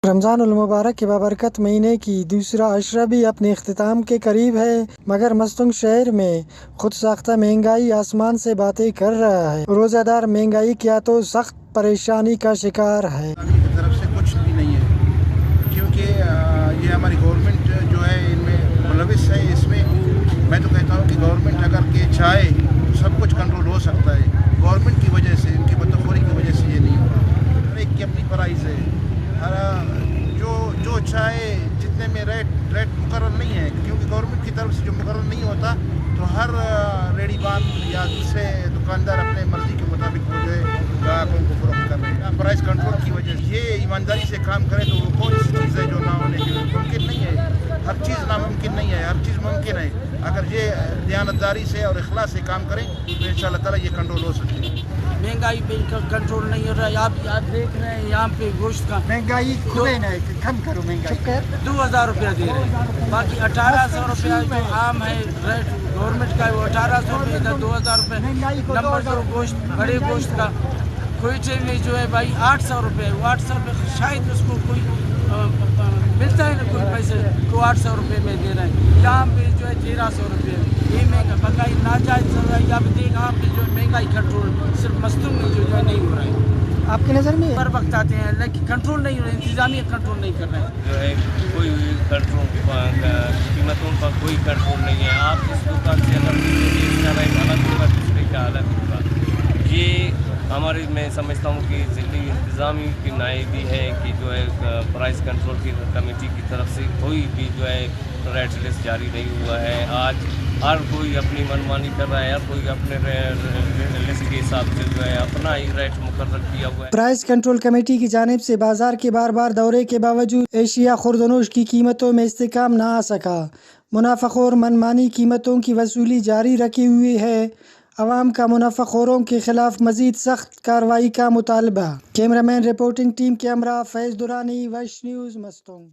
رمضان المبارک کے بابرکت مہینے کی دوسرا عشرہ بھی اپنے اختتام کے قریب ہے، مگر مستنگ شہر میں خود ساختہ مہنگائی آسمان سے باتیں کر رہا ہے۔ روزہ دار مہنگائی کیا تو سخت پریشانی کا شکار ہے۔ کی طرف سے کچھ بھی نہیں ہے، کیونکہ یہ ہماری گورنمنٹ جو ہے ان میں ملوث ہے۔ اس میں میں تو کہتا ہوں کہ گورنمنٹ اگر کہ چاہے تو سب کچھ کنٹرول ہو سکتا ہے۔ گورنمنٹ کی وجہ سے، ان کی بدخوری کی وجہ سے یہ نہیں ہو رہا۔ ہر ایک کی اپنی پرائز ہے، جو چاہے جتنے میں ریٹ مقرر نہیں ہے، کیونکہ گورنمنٹ کی طرف سے جو مقرر نہیں ہوتا تو ہر ریڑی بان یا دوسرے دکاندار اپنے مرضی کے مطابق وہ جو ہے گاہکوں کو فروخت کر رہے ہیں۔ پرائز کنٹرول کی وجہ سے یہ ایمانداری سے کام کرے تو وہ کون سی چیز ہے جو نہ ہونے کی ممکن نہیں ہے۔ ہر چیز ناممکن نہیں ہے، ہر چیز ممکن ہے۔ اگر یہ دیانتداری سے اور اخلاص سے کام کریں تو انشاءاللہ تعالیٰ یہ کنٹرول ہو سکتی ہے۔ مہنگائی پہ کنٹرول نہیں ہو رہا ہے۔ آپ دیکھ رہے ہیں یہاں پہ گوشت کا مہنگائی کم کرو، مہنگائی 2000 روپیہ دے رہے ہیں، باقی 1800 روپیہ جو عام ہے ریٹ گورنمنٹ کا ہے وہ 1800 روپئے، ادھر 2000 روپئے۔ نمبر 2 گوشت، بڑے گوشت کا کوئٹے میں جو ہے بھائی 800 روپئے، وہ 800 روپئے شاید اس کو کوئی ملتا ہے نا کوئی پیسے کو 800 روپئے میں دے رہے ہیں۔ یہاں پہ جو ہے 1300 روپئے۔ یہ مہنگا بقائی ناجائز ہو رہا ہے۔ یہاں پہ یہاں پہ جو مہنگائی کنٹرول صرف مستوں میں جو ہے نہیں ہو رہا ہے۔ آپ کی نظر میں ہر وقت آتے ہیں لیکن کنٹرول نہیں ہو رہا ہے، انتظامیہ کنٹرول نہیں کر رہے ہیں۔ جو ہے کوئی کنٹرول قیمتوں کا کوئی کنٹرول نہیں ہے۔ آپ اس دکان سے اگر ایک حالت ہوگا دوسرے کا حالت ہوگا۔ یہ ہماری میں سمجھتا ہوں کہ ضلعی انتظامی کی نائبی ہے کہ جو ہے پرائز کنٹرول کی کمیٹی کی طرف سے کوئی بھی جو ہے ریٹ لسٹ جاری نہیں ہوا ہے۔ آج ہر کوئی اپنی منمانی کر رہا ہے، ہر کوئی اپنے لسٹ کے حساب سے جو ہے اپنا ہی ریٹ مقرر کیا ہوا ہے۔ پرائز کنٹرول کمیٹی کی جانب سے بازار کے بار بار دورے کے باوجود اشیاء خوردنوش کی قیمتوں میں استحکام نہ آ سکا۔ منافع خور منمانی قیمتوں کی وصولی جاری رکھی ہوئی ہے۔ عوام کا منافع خوروں کے خلاف مزید سخت کارروائی کا مطالبہ۔ کیمرہ مین رپورٹنگ ٹیم کے ہمراہ فیض درانی، ویش نیوز، مستنگ۔